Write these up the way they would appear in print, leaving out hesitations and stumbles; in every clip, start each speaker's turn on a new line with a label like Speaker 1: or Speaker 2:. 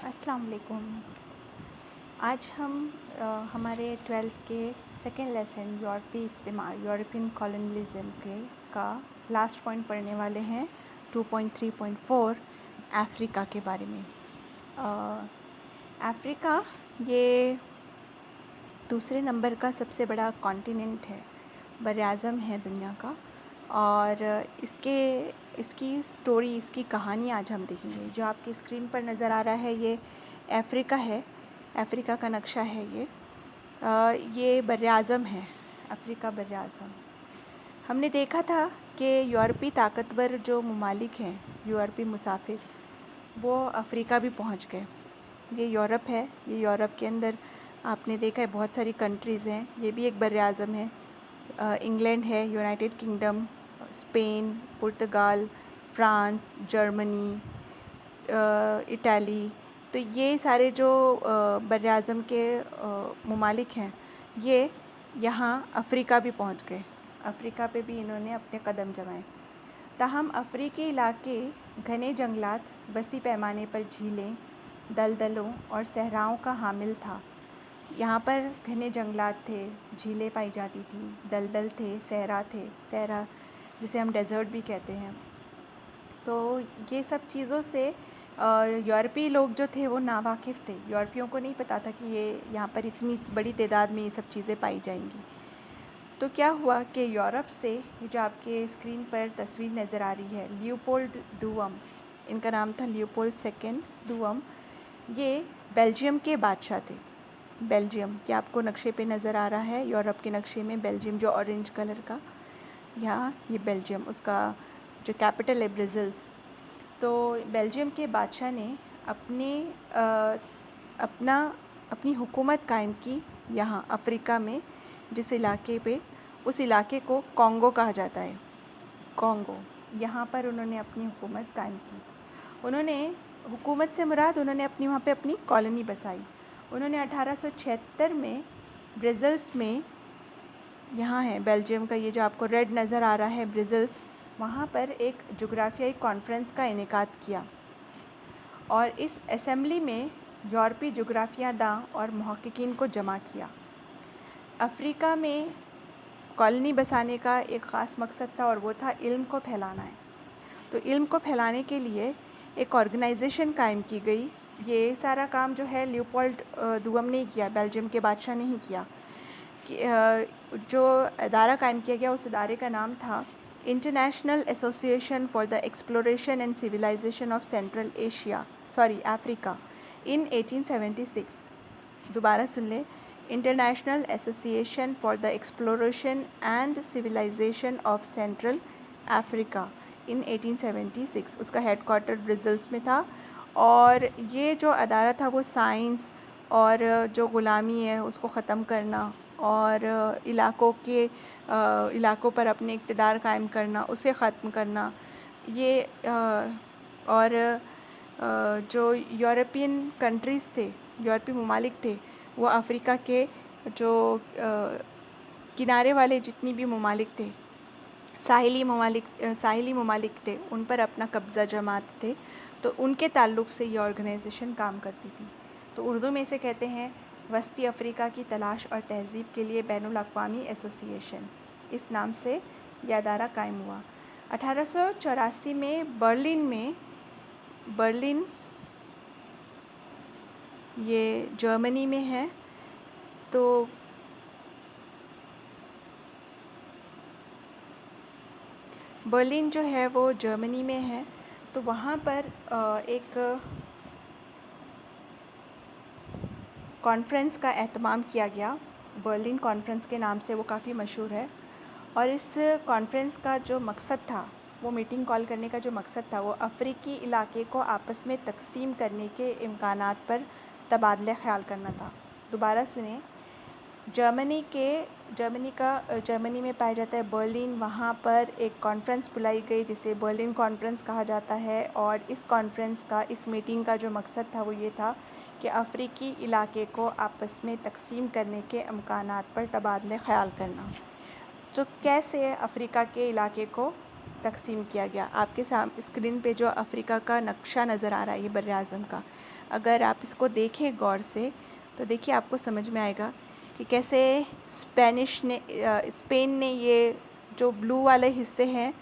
Speaker 1: अस्सलाम वालेकुम। आज हम हमारे 12th के सेकेंड लेसन यूरोपीय इस्तेमाल यूरोपियन कॉलोनियलिज्म के का लास्ट पॉइंट पढ़ने वाले हैं 2.3.4 अफ्रीका के बारे में। अफ्रीका ये दूसरे नंबर का सबसे बड़ा कॉन्टिनेंट है, बरआज़म है दुनिया का। और इसकी स्टोरी, इसकी कहानी आज हम देखेंगे। जो आपकी स्क्रीन पर नज़र आ रहा है ये अफ्रीका है, अफ्रीका का नक्शा है ये बरआज़म है, अफ्रीका बरआज़म। हमने देखा था कि यूरोपीय ताकतवर जो ममालिक हैं, यूरोपीय मुसाफिर, वो अफ्रीका भी पहुंच गए। ये यूरोप है, ये यूरोप के अंदर आपने देखा है बहुत सारी कंट्रीज़ हैं। ये भी एक बरआज़म है। इंग्लैंड है, यूनाइटेड किंगडम, स्पेन, पुर्तगाल, फ्रांस, जर्मनी, इटाली। तो ये सारे जो बरआज़म के ममालिक हैं, ये यहाँ अफ्रीका भी पहुँच गए। अफ्रीका पे भी इन्होंने अपने कदम जमाए। ताहम अफ्रीकी इलाके घने जंगलात, वसी पैमाने पर झीलें, दलदलों और सहराओं का हामिल था। यहाँ पर घने जंगलात थे, झीलें पाई जाती थी, दलदल थे, सहरा जिसे हम डेज़र्ट भी कहते हैं। तो ये सब चीज़ों से यूरोपीय लोग जो थे वो नावाकिफ़ थे। यूरोपियों को नहीं पता था कि ये यहाँ पर इतनी बड़ी तादाद में ये सब चीज़ें पाई जाएंगी। तो क्या हुआ कि यूरोप से, ये जो आपके स्क्रीन पर तस्वीर नज़र आ रही है, लियोपोल्ड दुआम, इनका नाम था लियोपोल्ड सेकेंड दुआम। ये बेल्जियम के बादशाह थे। बेल्जियम के आपको नक्शे पे नज़र आ रहा है, यूरोप के नक्शे में बेल्जियम जो ऑरेंज कलर का, यहाँ ये बेल्जियम, उसका जो कैपिटल है ब्रसेल्स। तो बेल्जियम के बादशाह ने अपनी हुकूमत कायम की यहाँ अफ्रीका में, जिस इलाके पे, उस इलाके को कॉन्गो कहा जाता है, कॉन्गो। यहाँ पर उन्होंने अपनी हुकूमत कायम की। उन्होंने हुकूमत से मुराद, उन्होंने वहाँ पे अपनी कॉलोनी बसाई। उन्होंने 1876 में ब्रसेल्स में, यहाँ है बेल्जियम का, ये जो आपको रेड नज़र आ रहा है ब्रसेल्स, वहाँ पर एक जोग्राफियाई कॉन्फ्रेंस का इनेकाद किया। और इस असेंबली में यूरोपीय जोग्राफियादां और मुहक्किकीन को जमा किया। अफ्रीका में कॉलोनी बसाने का एक ख़ास मकसद था, और वो था इल्म को फैलाना है। तो इल्म को फैलाने के लिए एक ऑर्गेनाइजेशन कायम की गई। ये सारा काम जो है लियोपोल्ड दुआम ने किया, बेल्जियम के बादशाह ने ही किया। जो अदारा कायम किया गया, उस अदारे का नाम था International Association for the Exploration and Civilisation of Central Asia, Africa, in 1876। दोबारा सुन ले, International Association for the Exploration and Civilisation of Central Africa in 1876। उसका हेडक्वार्टर ब्रसेल्स में था। और ये जो अदारा था वो साइंस और जो ग़ुलामी है उसको ख़त्म करना, और इलाकों पर अपने इक़्तिदार कायम करना, उसे ख़त्म करना, ये और जो यूरोपियन कंट्रीज़ थे, यूरोपीय ममालिक थे, वो अफ्रीका के जो किनारे वाले जितनी भी ममालिक थे, साहिली ममालिक थे, उन पर अपना कब्ज़ा जमाते थे। तो उनके ताल्लुक़ से ये ऑर्गेनाइजेशन काम करती थी। तो उर्दू में इसे कहते हैं वस्ती अफ्रीका की तलाश और तहज़ीब के लिए बैनुल अक़वामी एसोसिएशन। इस नाम से यह अदारा कायम हुआ। 1884 में बर्लिन ये जर्मनी में है। तो बर्लिन जो है वो जर्मनी में है। तो वहाँ पर एक कॉन्फ्रेंस का एहतमाम किया गया। बर्लिन कॉन्फ्रेंस के नाम से वो काफ़ी मशहूर है। और इस कॉन्फ्रेंस का जो मकसद था, वो मीटिंग कॉल करने का जो मकसद था, वो अफ्रीकी इलाके को आपस में तकसीम करने के इम्कानात पर तबादला ख्याल करना था। दोबारा सुने, जर्मनी में पाया जाता है बर्लिन। वहाँ पर एक कॉन्फ्रेंस बुलाई गई जिसे बर्लिन कॉन्फ्रेंस कहा जाता है। और इस कॉन्फ्रेंस का, इस मीटिंग का जो मकसद था वो ये था कि अफ्रीकी इलाके को आपस में तकसीम करने के इम्कानात पर तबादला ख्याल करना। तो कैसे अफ्रीका के इलाके को तकसीम किया गया? आपके सामने स्क्रीन पे जो अफ्रीका का नक्शा नज़र आ रहा है, ये बर्र आज़म का, अगर आप इसको देखें गौर से तो देखिए आपको समझ में आएगा कि कैसे स्पेन ने ये जो ब्लू वाले हिस्से हैं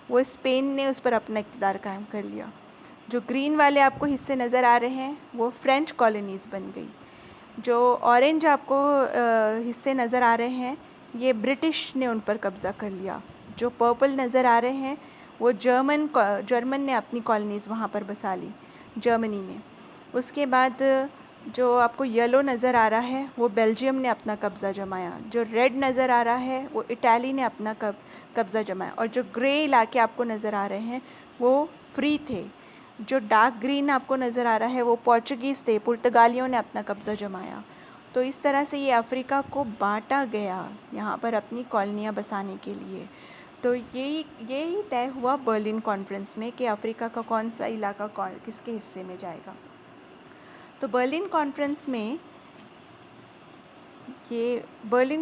Speaker 1: वो स्पेन ने उस पर अपना इक़्तिदार कायम कर लिया। जो ग्रीन वाले आपको हिस्से नज़र आ रहे हैं वो फ्रेंच कॉलोनीज़ बन गई। जो ऑरेंज आपको हिस्से नज़र आ रहे हैं ये ब्रिटिश ने उन पर कब्ज़ा कर लिया। जो पर्पल नज़र आ रहे हैं वो जर्मन ने अपनी कॉलोनीज़ वहाँ पर बसा ली, जर्मनी ने। उसके बाद जो आपको येलो नज़र आ रहा है वो बेल्जियम ने अपना कब्ज़ा जमाया। जो रेड नज़र आ रहा है वो इटाली ने अपना कब्ज़ा जमाया। और जो ग्रे इलाके आपको नज़र आ रहे हैं वो फ्री थे। जो डार्क ग्रीन आपको नज़र आ रहा है वो पोर्चुगीज़ थे, पुर्तगालियों ने अपना कब्ज़ा जमाया। तो इस तरह से ये अफ़्रीका को बांटा गया यहाँ पर अपनी कॉलोनियाँ बसाने के लिए। तो यही तय हुआ बर्लिन कॉन्फ्रेंस में कि अफ़्रीका का कौन सा इलाका किसके हिस्से में जाएगा। तो बर्लिन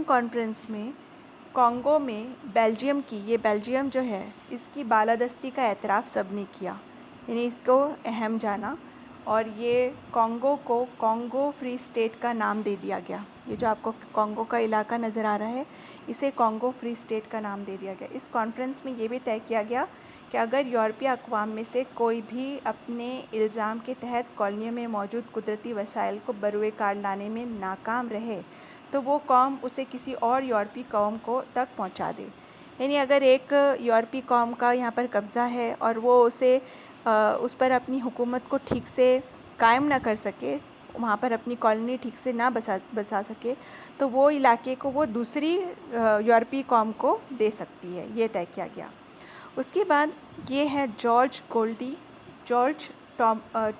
Speaker 1: कॉन्फ्रेंस में कॉन्गो में बेल्जियम जो है इसकी बालादस्ती का एतराफ़ सबने किया, यानी इसको अहम जाना। और ये कॉन्गो को कॉन्गो फ्री स्टेट का नाम दे दिया गया। ये जो आपको कॉन्गो का इलाका नज़र आ रहा है इसे कॉन्गो फ्री स्टेट का नाम दे दिया गया। इस कॉन्फ्रेंस में ये भी तय किया गया कि अगर यूरोपीय अक़वाम में से कोई भी अपने इल्ज़ाम के तहत कॉलोनियों में मौजूद कुदरती वसाइल को बरूए कार लाने में नाकाम रहे तो वो कौम उसे किसी और यूरोपीय कौम को तक पहुंचा दे। यानी अगर एक यूरोपीय कौम का यहाँ पर कब्ज़ा है और वो उस पर अपनी हुकूमत को ठीक से कायम ना कर सके, वहाँ पर अपनी कॉलोनी ठीक से ना बसा सके, तो वो इलाके को वो दूसरी यूरोपीय कौम को दे सकती है। ये तय किया गया। उसके बाद ये है जॉर्ज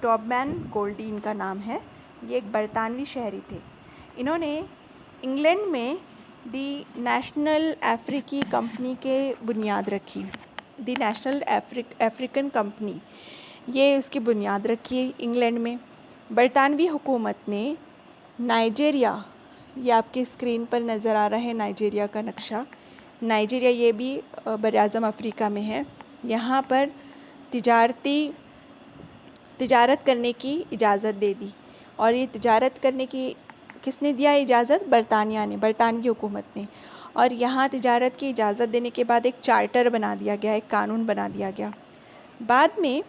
Speaker 1: टॉबमैन गोल्डी इनका नाम है। ये एक बरतानवी शहरी थे। इन्होंने इंग्लैंड में दी नेशनल अफ्रीकी कंपनी के बुनियाद रखी। दी नेशनल अफ्रीकन कंपनी, ये उसकी बुनियाद रखी इंग्लैंड में। बरतानवी हुकूमत ने नाइजीरिया, ये आपकी स्क्रीन पर नज़र आ रहा है नाइजीरिया का नक्शा। नाइजीरिया ये भी बरआज़म अफ्रीका में है। यहाँ पर तिजारत करने की इजाज़त दे दी। और ये तिजारत करने की किसने दिया इजाज़त? बरतानवी हुकूमत ने। और यहाँ तिजारत की इजाज़त देने के बाद एक चार्टर बना दिया गया, एक कानून बना दिया गया। बाद में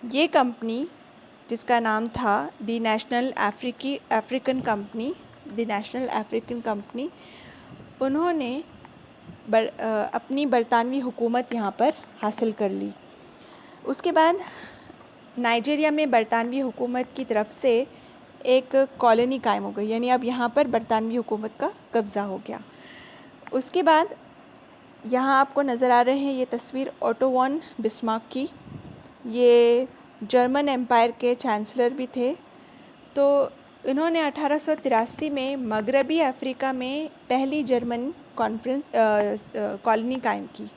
Speaker 1: ये कंपनी, जिसका नाम था दी नेशनल अफ्रीकन कंपनी, उन्होंने अपनी बरतानवी हुकूमत यहाँ पर हासिल कर ली। उसके बाद नाइजीरिया में बरतानवी हुकूमत की तरफ से एक कॉलोनी कायम हो गई, यानी अब यहाँ पर बरतानवी हुकूमत का कब्ज़ा हो गया। उसके बाद यहाँ आपको नज़र आ रहे हैं ये तस्वीर ओटो वॉन बिस्मार्क की। ये जर्मन एम्पायर के चांसलर भी थे। तो इन्होंने 1883 में मगरबी अफ़्रीका में पहली जर्मन कॉलोनी कायम की।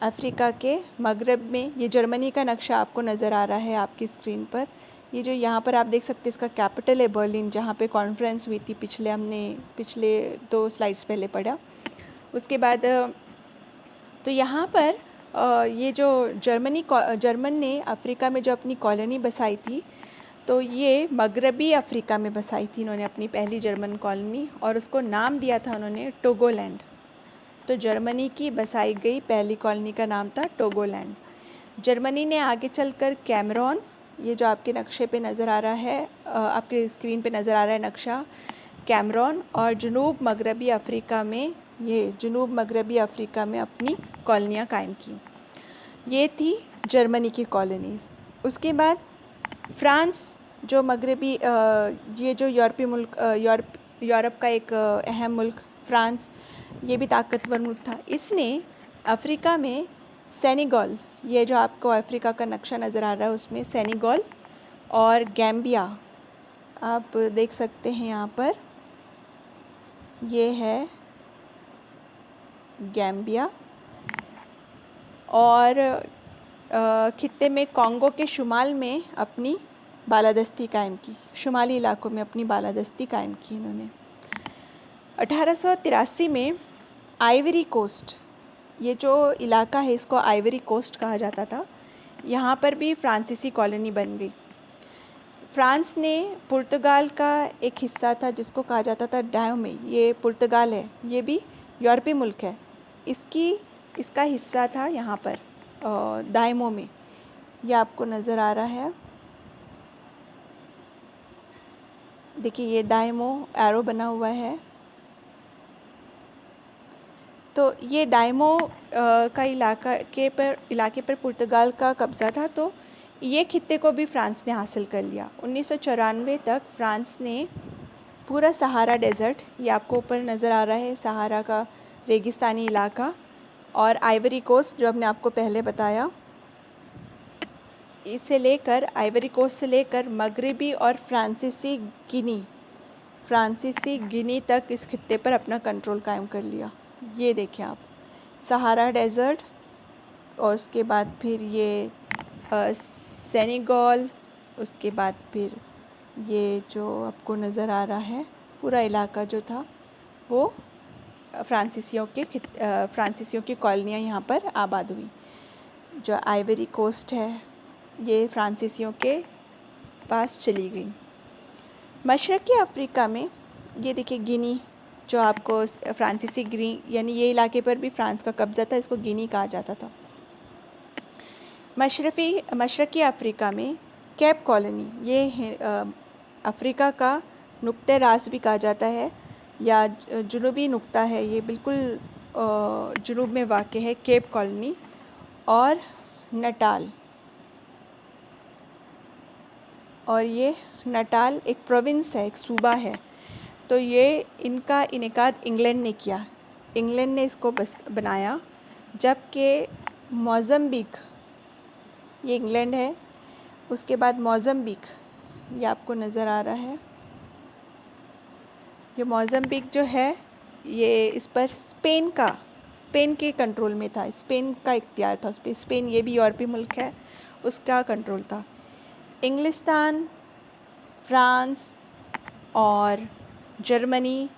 Speaker 1: अफ़्रीका के मगरब में ये जर्मनी का नक्शा आपको नज़र आ रहा है आपकी स्क्रीन पर। ये जो यहाँ पर आप देख सकते हैं इसका कैपिटल है बर्लिन, जहाँ पे कॉन्फ्रेंस हुई थी। हमने पिछले 2 स्लाइड्स पहले पढ़ा। उसके बाद तो यहाँ पर ये जो जर्मन ने अफ़्रीका में जो अपनी कॉलोनी बसाई थी, तो ये मगरबी अफ़्रीका में बसाई थी इन्होंने अपनी पहली जर्मन कॉलोनी, और उसको नाम दिया था उन्होंने टोगोलैंड। तो जर्मनी की बसाई गई पहली कॉलोनी का नाम था टोगोलैंड। जर्मनी ने आगे चलकर कैमरून, ये जो आपके नक्शे पे नज़र आ रहा है, आपके स्क्रीन पे नज़र आ रहा है नक्शा, कैमरून और जनूब मगरबी अफ़्रीका में अपनी कॉलोनियाँ कायम की। ये थी जर्मनी की कॉलोनीज़। उसके बाद फ्रांस, जो मगरबी ये जो यूरोप का एक अहम मुल्क फ्रांस, ये भी ताकतवर मुल्क था। इसने अफ़्रीका में सेनेगल, ये जो आपको अफ़्रीका का नक्शा नज़र आ रहा है उसमें सेनेगल और गैम्बिया आप देख सकते हैं यहाँ पर, ये है गैम्बिया, और खित्ते में कॉन्गो के शुमाल में अपनी बालादस्ती कायम की। शुमाली इलाकों में अपनी बालादस्ती कायम की इन्होंने। 1883 में आइवरी कोस्ट, ये जो इलाका है इसको आइवरी कोस्ट कहा जाता था, यहाँ पर भी फ्रांसीसी कॉलोनी बन गई। फ्रांस ने पुर्तगाल का एक हिस्सा था जिसको कहा जाता था डायोमे, ये पुर्तगाल है, ये भी यूरोपीय मुल्क है, इसका हिस्सा था यहाँ पर दायमो में। ये आपको नज़र आ रहा है, देखिए ये दायमो एरो बना हुआ है। तो ये दायमो का इलाके पर पुर्तगाल का कब्ज़ा था, तो ये खित्ते को भी फ्रांस ने हासिल कर लिया। 1994 तक फ्रांस ने पूरा सहारा डेज़र्ट, ये आपको ऊपर नज़र आ रहा है, सहारा का रेगिस्तानी इलाका, और आइवरी कोस्ट जो हमने आपको पहले बताया, आइवरी कोस्ट से लेकर मगरबी और फ्रांसीसी गिनी तक इस खित्ते पर अपना कंट्रोल कायम कर लिया। ये देखें आप, सहारा डेज़र्ट, और उसके बाद फिर ये सेनेगल, उसके बाद फिर ये जो आपको नज़र आ रहा है पूरा इलाका जो था वो फ्रांसीसियों की कॉलोनियाँ यहाँ पर आबाद हुई। जो आइवरी कोस्ट है ये फ्रांसीसियों के पास चली गई। मशरक़ी अफ़्रीका में ये देखिए गिनी, जो आपको फ्रांसीसी गिनी, यानी ये इलाके पर भी फ्रांस का कब्ज़ा था, इसको गिनी कहा जाता था। मशरक़ी अफ़्रीका में केप कॉलोनी, ये अफ़्रीका का नुक्ते रास भी कहा जाता है, या जुनूबी नुक्ता है, ये बिल्कुल जुनूब में वाक़ है केप कॉलोनी। और नटाल, और ये नटाल एक प्रोविंस है, एक सूबा है। तो ये इनका इनेकाद इंग्लैंड ने किया, इंग्लैंड ने इसको बनाया, जबकि मोज़म्बिक, ये इंग्लैंड है, उसके बाद मोज़म्बिक, ये आपको नज़र आ रहा है, ये मोज़म्बिक जो है ये इस पर स्पेन के कंट्रोल में था, स्पेन का इख्तियार था उस पर, स्पेन ये भी यूरोपीय मुल्क है, उसका कंट्रोल था। इंग्लिस्तान, फ्रांस और जर्मनी,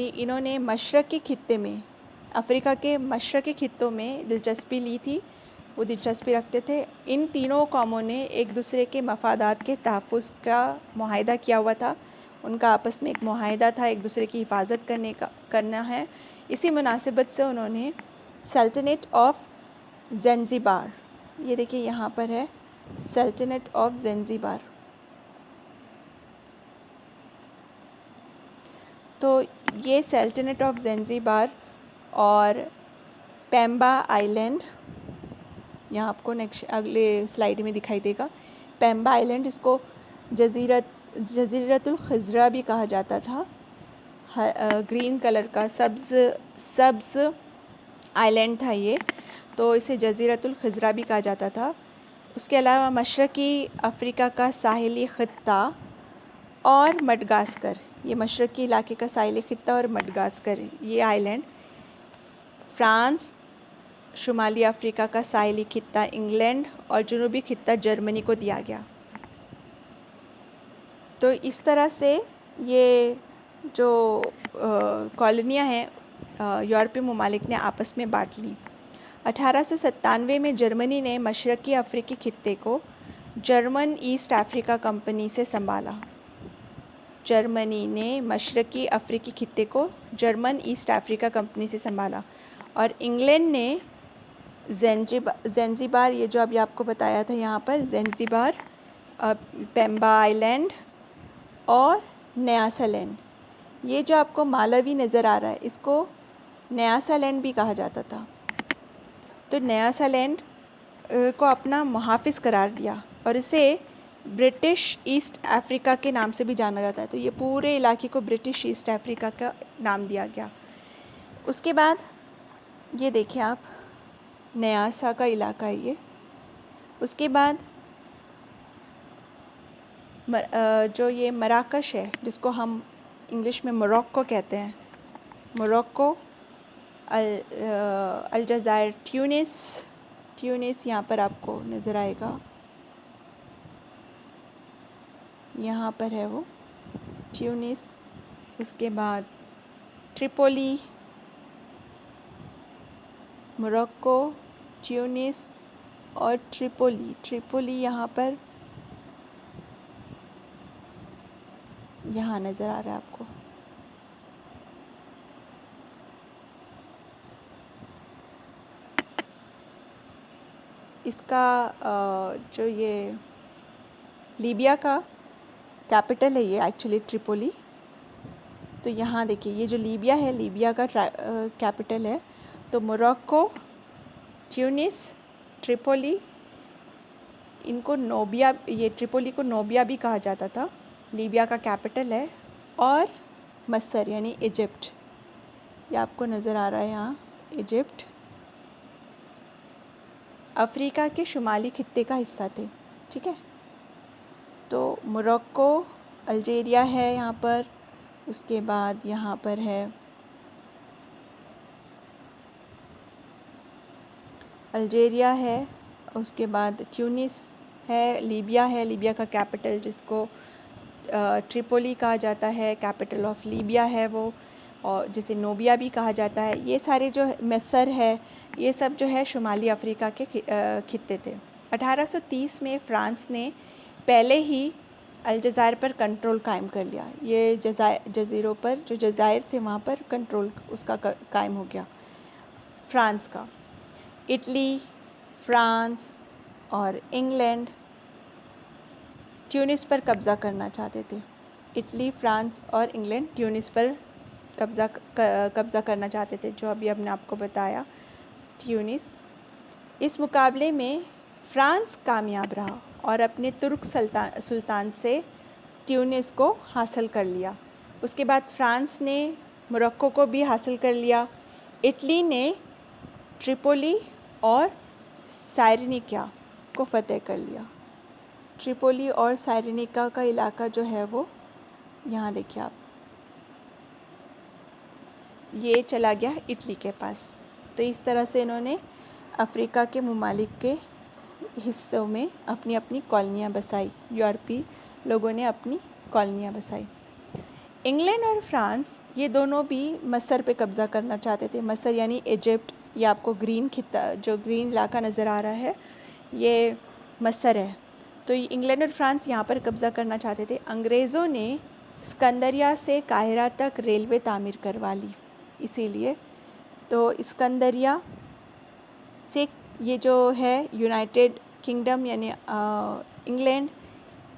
Speaker 1: इन्होंने मशरक़ी खित्ते में, अफ़्रीका के मशरक़ी खित्तों में दिलचस्पी ली थी, वो दिलचस्पी रखते थे। इन तीनों कौमों ने एक दूसरे के मफादात के तहफ़्फ़ुज़ का मुआहदा किया हुआ था, उनका आपस में एक मुआहदा था, एक दूसरे की हिफाजत करना है। इसी मुनासिबत से उन्होंने सल्तनत ऑफ ज़ंज़ीबार, ये देखिए यहाँ पर है सल्तनत ऑफ ज़ंज़ीबार, तो ये सल्तनत ऑफ ज़ंज़ीबार और पेम्बा आइलैंड, यहाँ आपको नेक्स्ट अगले स्लाइड में दिखाई देगा। पेम्बा आइलैंड, इसको जज़ीरतुल ख़िज़रा भी कहा जाता था, ग्रीन कलर का सब्ज़ आइलैंड था ये, तो इसे जज़ीरतुल ख़िज़रा भी कहा जाता था। उसके अलावा मशरक़ी अफ़्रीका का साहिली ख़ित्ता और मडगास्कर, ये मशरक़ी इलाके का साहिली ख़ित्ता और मडगास्कर, ये आइलैंड फ्रांस, शुमाली अफ़्रीका का साहिली खित्ता इंग्लैंड और जुनूबी खित्ता जर्मनी को दिया गया। तो इस तरह से ये जो कॉलोनियाँ हैं यूरोपीय ममालिक ने आपस में बांट ली। 1897 में जर्मनी ने मशरक़ी अफ़्रीकी खित्ते को जर्मन ईस्ट अफ्रीका कंपनी से संभाला। जर्मनी ने मशरक़ी अफ़्रीकी खित्ते को जर्मन ईस्ट अफ्रीका कंपनी से संभाला, और इंग्लैंड ने ज़ंज़ीबार, ये जो अभी आपको बताया था यहाँ पर ज़ंज़ीबार, पेम्बा आइलैंड और न्यासालैंड, ये जो आपको मालावी नज़र आ रहा है इसको न्यासालैंड भी कहा जाता था। तो न्यासालैंड को अपना मुहाफ़िज़ करार दिया और इसे ब्रिटिश ईस्ट अफ्रीका के नाम से भी जाना जाता है। तो ये पूरे इलाके को ब्रिटिश ईस्ट अफ्रीका का नाम दिया गया। उसके बाद ये देखिए आप, न्यासा का इलाका है ये। उसके बाद जो ये मराकश है, जिसको हम इंग्लिश में मोरक्को कहते हैं, मोरक्को, अलजायर, ट्यूनिस यहाँ पर आपको नज़र आएगा, यहाँ पर है वो ट्यूनिस। उसके बाद ट्रिपोली, मोरक्को, ट्यूनिस, और ट्रिपोली यहाँ नज़र आ रहा है आपको। इसका जो ये लीबिया का कैपिटल है, ये एक्चुअली ट्रिपोली। तो यहाँ देखिए, ये जो लीबिया है, लीबिया का कैपिटल है। तो मोरक्को, ट्यूनिस, ट्रिपोली, इनको नोबिया, ये ट्रिपोली को नोबिया भी कहा जाता था, लीबिया का कैपिटल है। और मस्र यानी इजिप्ट, ये आपको नज़र आ रहा है यहाँ, इजिप्ट अफ्रीका के शुमाली खित्ते का हिस्सा थे। ठीक है, तो मोरक्को, अल्जीरिया है यहाँ पर, उसके बाद यहाँ पर है अल्जीरिया है, उसके बाद ट्यूनिस है, लीबिया का कैपिटल जिसको ट्रिपोली कहा जाता है, कैपिटल ऑफ लीबिया है वो, और जिसे नोबिया भी कहा जाता है। ये सारे जो मस्र है, ये सब जो है शुमाली अफ्रीका के खित्ते थे। 1830 में फ़्रांस ने पहले ही अलजायर पर कंट्रोल कायम कर लिया। ये जज़ीरों पर, जो जज़ायर थे वहाँ पर कंट्रोल उसका कायम हो गया फ़्रांस का। इटली, फ्रांस और इंग्लैंड ट्यूनिस पर कब्ज़ा करना चाहते थे। इटली, फ्रांस और इंग्लैंड ट्यूनिस पर कब्ज़ा करना चाहते थे, जो अभी हमने आपको बताया, ट्यूनिस। इस मुकाबले में फ्रांस कामयाब रहा और अपने तुर्क सुल्तान से ट्यूनिस को हासिल कर लिया। उसके बाद फ्रांस ने मोरक्को को भी हासिल कर लिया। इटली ने ट्रिपोली और साइरेनिका को फ़तेह कर लिया। ट्रिपोली और साइरेनिका का इलाका जो है वो यहाँ देखिए आप, ये चला गया इटली के पास। तो इस तरह से इन्होंने अफ्रीका के ममालिक के हिस्सों में अपनी अपनी कॉलोनियाँ बसाई। यूरोपीय लोगों ने अपनी कॉलोनियाँ बसाई। इंग्लैंड और फ्रांस ये दोनों भी मस्र पे कब्ज़ा करना चाहते थे। मस्र यानी इजिप्ट, ये आपको ग्रीन खित्ता, जो ग्रीन इलाका नज़र आ रहा है, ये मस्र है। तो इंग्लैंड और फ्रांस यहाँ पर कब्ज़ा करना चाहते थे। अंग्रेज़ों ने सिकंदरिया से काहिरा तक रेलवे तामीर करवा ली, इसीलिए। तो सिकंदरिया से ये जो है यूनाइटेड किंगडम यानी इंग्लैंड,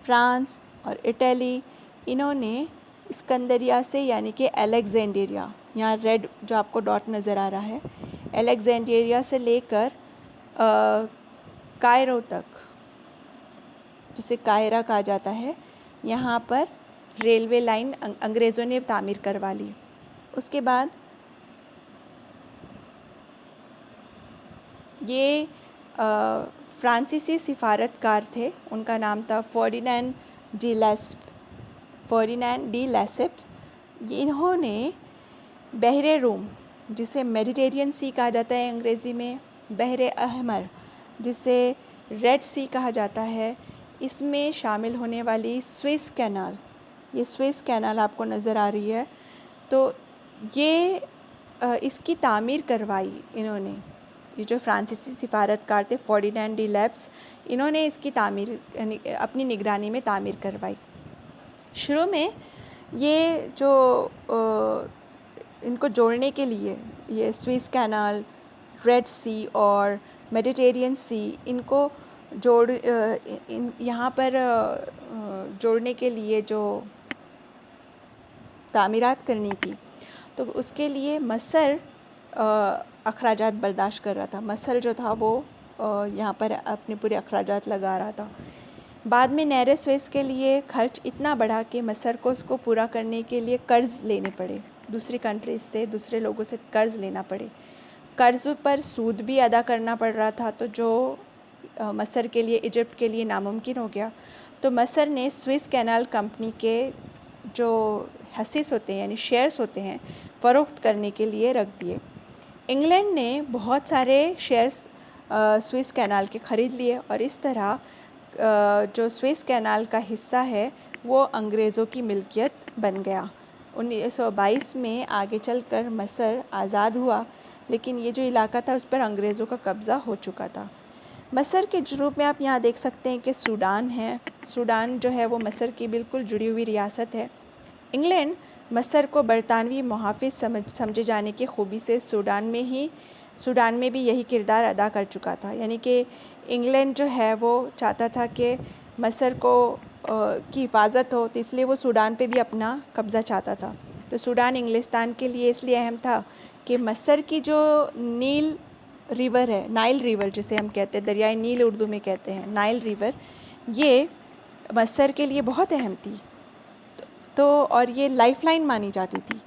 Speaker 1: फ्रांस और इटली, इन्होंने सिकंदरिया से यानी कि अलेक्जेंड्रिया, यहाँ रेड जो आपको डॉट नज़र आ रहा है, अलेक्जेंड्रिया से लेकर कायरो तक, जिसे काहिरा कहा जाता है, यहाँ पर रेलवे लाइन अंग्रेज़ों ने तामीर करवा ली। उसके बाद ये फ्रांसीसी सिफारतकार थे, उनका नाम था फर्डिनेंड डी लेसेप्स। इन्होंने बहरे रूम, जिसे मेडिटेरियन सी कहा जाता है अंग्रेज़ी में, बहरे अहमर जिसे रेड सी कहा जाता है, इसमें शामिल होने वाली स्विस कैनाल, ये स्विस कैनाल आपको नज़र आ रही है, तो ये इसकी तामीर करवाई इन्होंने। ये जो फ्रांसीसी सिफारतकार थे फर्डिनेंड डी लेसेप्स, इन्होंने इसकी तामीर अपनी निगरानी में तामीर करवाई। शुरू में ये जो इनको जोड़ने के लिए, ये स्विस कैनाल, रेड सी और मेडिटेरियन सी, इनको यहाँ पर जोड़ने के लिए जो तामीरात करनी थी, तो उसके लिए मस्र अखराजात बर्दाश्त कर रहा था। मस्र जो था वो यहाँ पर अपने पूरे अखराजात लगा रहा था। बाद में नहर स्वेज़ के लिए खर्च इतना बढ़ा कि मस्र को उसको पूरा करने के लिए कर्ज़ लेने पड़े, दूसरी कंट्रीज से, दूसरे लोगों से कर्ज़ लेना पड़े। कर्ज़ पर सूद भी अदा करना पड़ रहा था, तो जो मस्र के लिए, इजिप्ट के लिए नामुमकिन हो गया। तो मस्र ने स्विस कैनाल कंपनी के जो हिस्से होते हैं यानी शेयर्स होते हैं, फ़रोख्त करने के लिए रख दिए। इंग्लैंड ने बहुत सारे शेयर्स स्विस कैनाल के ख़रीद लिए और इस तरह जो स्विस कैनाल का हिस्सा है वो अंग्रेज़ों की मिल्कियत बन गया। 1922 में आगे चलकर मस्र आज़ाद हुआ, लेकिन ये जो इलाका था उस पर अंग्रेज़ों का कब्ज़ा हो चुका था। मसर के जुनूब में आप यहाँ देख सकते हैं कि सूडान है। सूडान जो है वो मसर की बिल्कुल जुड़ी हुई रियासत है। इंग्लैंड मसर को बरतानवी मुहाफ़िज़ समझे जाने की खूबी से सूडान में भी यही किरदार अदा कर चुका था। यानी कि इंग्लैंड जो है वो चाहता था कि मसर की हिफाजत हो, तो इसलिए वो सूडान पे भी अपना कब्ज़ा चाहता था। तो सूडान इंग्लिस्तान के लिए इसलिए अहम था कि मसर की जो नील रिवर है, नाइल रिवर जिसे हम कहते हैं, दरियाई नील उर्दू में कहते हैं, नाइल रिवर, ये मसर के लिए बहुत अहम थी। तो और ये लाइफलाइन मानी जाती थी।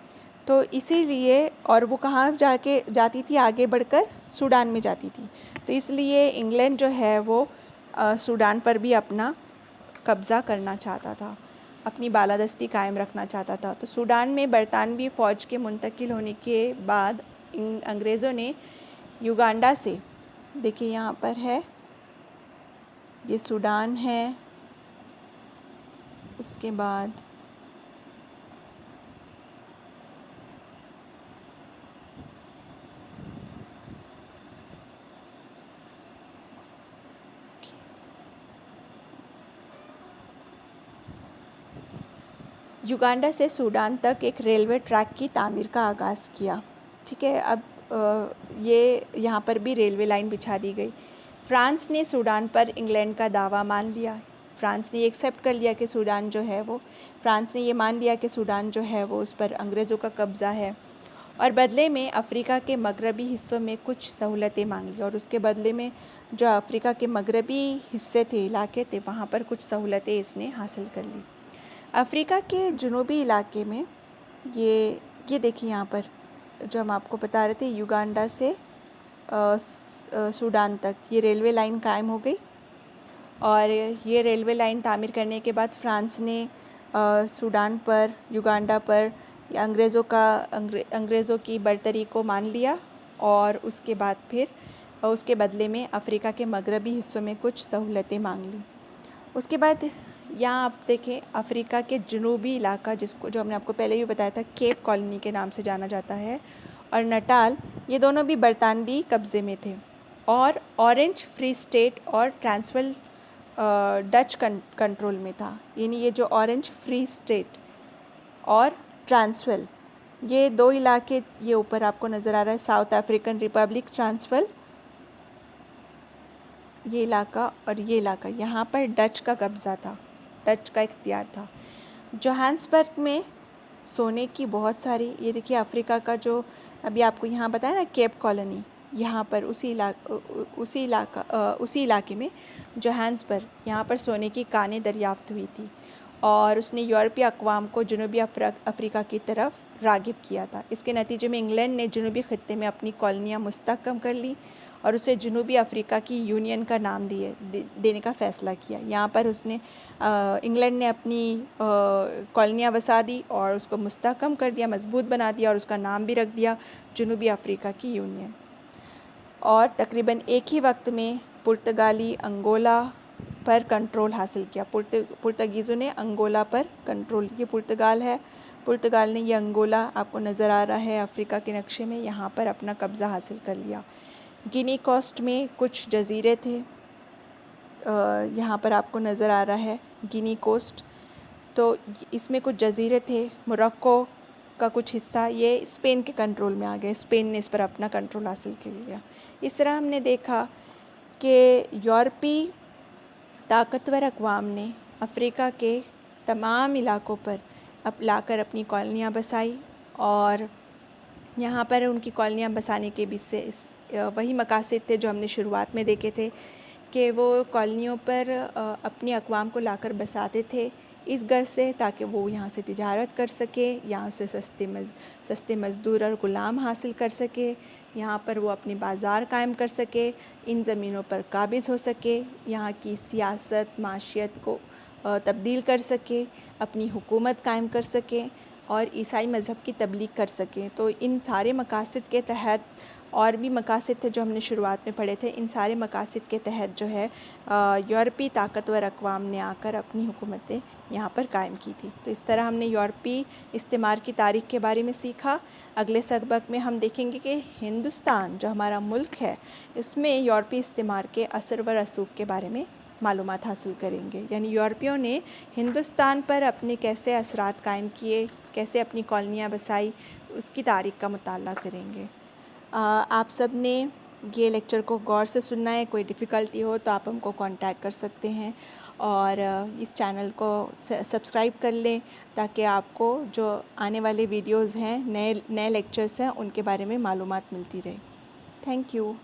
Speaker 1: तो इसीलिए, और वो कहाँ जाती थी, आगे बढ़कर सूडान में जाती थी। तो इसलिए इंग्लैंड जो है वो सूडान पर भी अपना कब्ज़ा करना चाहता था, अपनी बालादस्ती कायम रखना चाहता था। तो सूडान में बरतानवी फ़ौज के मुंतकिल होने के बाद अंग्रेज़ों ने युगांडा से, देखिए यहाँ पर है, ये सूडान है, उसके बाद युगांडा से सूडान तक एक रेलवे ट्रैक की तामीर का आगाज़ किया। ठीक है, अब ये यहाँ पर भी रेलवे लाइन बिछा दी गई। फ्रांस ने सूडान पर इंग्लैंड का दावा मान लिया। फ्रांस ने एक्सेप्ट कर लिया कि सूडान जो है वो, फ्रांस ने ये मान लिया कि सूडान जो है वो, उस पर अंग्रेज़ों का कब्ज़ा है, और बदले में अफ़्रीका के मगरबी हिस्सों में कुछ सहूलतें मांग ली। और उसके बदले में जो अफ़्रीका के मगरबी हिस्से थे, इलाके थे, वहाँ पर कुछ सहूलतें इसने हासिल कर ली। अफ़्रीका के जुनूबी इलाके में ये देखिए यहाँ पर जो हम आपको बता रहे थे, युगांडा से सूडान तक ये रेलवे लाइन कायम हो गई। और ये रेलवे लाइन तामीर करने के बाद फ्रांस ने सूडान पर, युगांडा पर अंग्रेज़ों की बर्तरी को मान लिया, और उसके बाद फिर उसके बदले में अफ़्रीका के मगरबी हिस्सों में कुछ सहूलतें मांग ली। उसके बाद यहाँ आप देखें, अफ़्रीका के जुनूबी इलाका, जो हमने आपको पहले भी बताया था, केप कॉलोनी के नाम से जाना जाता है, और नटाल, ये दोनों भी बरतानवी कब्ज़े में थे। और ऑरेंज फ्री स्टेट और ट्रांसवाल डच कंट्रोल में था। यानी ये जो ऑरेंज फ्री स्टेट और ट्रांसवाल, ये दो इलाके, ये ऊपर आपको नज़र आ रहा है, साउथ अफ्रीकन रिपब्लिक ट्रांसवाल, ये इलाका और ये इलाका, यहाँ पर डच का कब्ज़ा था, डच का इख्तियार था। जोहान्सबर्ग में सोने की बहुत सारी, ये देखिए अफ़्रीका का जो अभी आपको यहाँ बताया ना, केप कॉलोनी, यहाँ पर उसी इलाके में जोहान्सबर्ग, यहाँ पर सोने की कानें दरियाफ्त हुई थी, और उसने यूरोपीय अक़वाम को जनूबी अफ़्रीका की तरफ राग़िब किया था। इसके नतीजे में इंग्लैंड ने जनूबी ख़ित्ते में अपनी कॉलोनियाँ मुस्तहकम कर ली और उसे जनूबी अफ़्रीका की यूनियन का नाम देने का फ़ैसला किया। यहाँ पर उसने इंग्लैंड ने अपनी कॉलोनियाँ बसा दी और उसको मुस्तहकम कर दिया, मजबूत बना दिया, और उसका नाम भी रख दिया जनूबी अफ़्रीका की यूनियन। और तकरीबन एक ही वक्त में पुर्तगाली अंगोला पर कंट्रोल हासिल किया। पुर्तगीज़ों ने अंगोला पर कंट्रोल, ये पुर्तगाल है, पुर्तगाल ने ये अंगोला आपको नज़र आ रहा है अफ़्रीका के नक्शे में, यहाँ पर अपना कब्ज़ा हासिल कर लिया। गिनी कोस्ट में कुछ जजीरे थे, यहाँ पर आपको नज़र आ रहा है गिनी कोस्ट, तो इसमें कुछ जजीरे थे। मोरक्को का कुछ हिस्सा ये स्पेन के कंट्रोल में आ गए, स्पेन ने इस पर अपना कंट्रोल हासिल कर लिया। इस तरह हमने देखा कि यूरोपीय ताकतवर अक़वाम ने अफ़्रीका के तमाम इलाकों पर लाकर अपनी कॉलोनियाँ बसाई, और यहाँ पर उनकी कॉलोनियाँ बसाने के बीच से वही मकासद थे जो हमने शुरुआत में देखे थे कि वो कॉलोनियों पर अपनी अक़वाम को लाकर बसाते थे इस गर्ज से ताकि वो यहाँ से तिजारत कर सके, यहाँ से सस्ते मज़दूर और ग़ुलाम हासिल कर सके, यहाँ पर वो अपने बाज़ार कायम कर सके, इन ज़मीनों पर काबिज़ हो सके, यहाँ की सियासत माशियत को तब्दील कर सके, अपनी हुकूमत कायम कर सके और ईसाई मज़हब की तबलीग कर सकें। तो इन सारे मकासद के तहत और भी मकासद थे जो हमने शुरुआत में पढ़े थे। इन सारे मकासद के तहत जो है यूरोपीय ताकतवर अक़वाम ने आकर अपनी हुकूमतें यहाँ पर कायम की थी। तो इस तरह हमने यूरोपीय इस्तेमार की तारीख़ के बारे में सीखा। अगले सबक में हम देखेंगे कि हिंदुस्तान जो हमारा मुल्क है, इसमें यूरोपीय इस्तेमार के असर व रसूख के बारे में मालूमात हासिल करेंगे। यानी यूरोपियों ने हिंदुस्तान पर अपने कैसे असरात कायम किए, कैसे अपनी कॉलोनियाँ बसाई, उसकी तारीख़ का मुताला करेंगे। आप सब ने ये लेक्चर को गौर से सुनना है। कोई डिफ़िकल्टी हो तो आप हमको कांटेक्ट कर सकते हैं और इस चैनल को सब्सक्राइब कर लें ताकि आपको जो आने वाले वीडियोज़ हैं, नए लेक्चर्स हैं, उनके बारे में मालूमात मिलती रहे। Thank you.